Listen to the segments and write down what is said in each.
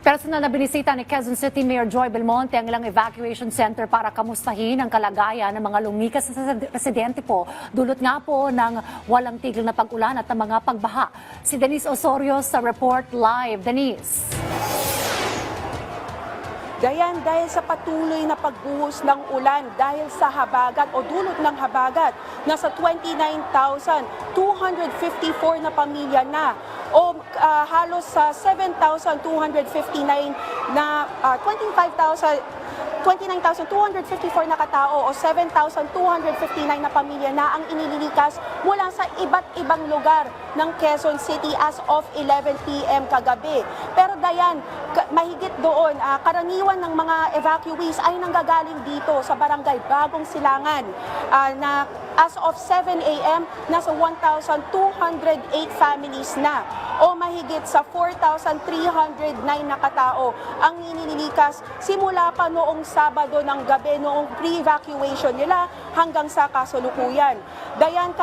Personal na binisita ni Quezon City Mayor Joy Belmonte ang ilang evacuation center para kamustahin ang kalagayan ng mga lumikas na residente po. Dulot nga po ng walang tigil na pag-ulan at ng mga pagbaha. Si Denise Osorio sa report live. Denise. Dayan, dahil sa patuloy na pagbuhos ng ulan dahil sa habagat o dulot ng habagat, nasa 29,254 na pamilya na o halos sa 7,259 na 29,254 na katao o 7,259 na pamilya na ang inililikas mula sa iba't ibang lugar ng Quezon City as of 11 p.m. kagabi. Pero Dayan, mahigit doon, karaniwan ng mga evacuees ay nanggagaling dito sa barangay Bagong Silangan na as of 7 a.m. nasa 1,208 families na o mahigit sa 4,309 na katao ang inililikas simula pa noong Sabado ng gabi noong pre-evacuation nila hanggang sa kasalukuyan. Dayan,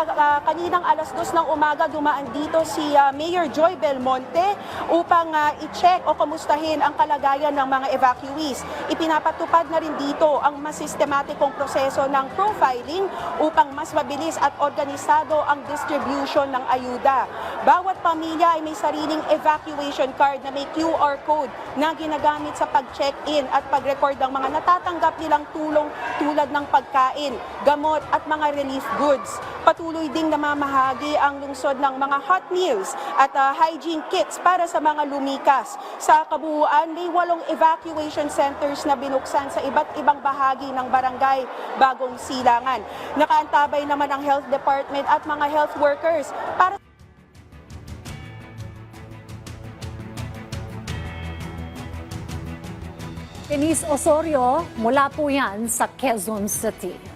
kaninang alas 2 ng umaga dumaan dito si Mayor Joy Belmonte upang i-check o kamustahin ang kalagayan ng mga evacuees. Ipinapatupad na rin dito ang mas sistematikong proseso ng profiling upang mas mabilis at organisado ang distribution ng ayuda. Bawat pamilya ay may sariling evacuation card na may QR code na ginagamit sa pag-check-in at pag-record ng mga natatanggap nilang tulong tulad ng pagkain, gamot at mga relief goods. Patuloy ding namamahagi ang lungsod ng mga hot meals at hygiene kits para sa mga lumikas. Sa kabuuan, may 8 evacuation centers na binuksan sa iba't ibang bahagi ng barangay Bagong Silangan. Nakaantabay naman ang Health Department at mga health workers para Denise Osorio, mula po yan sa Quezon City.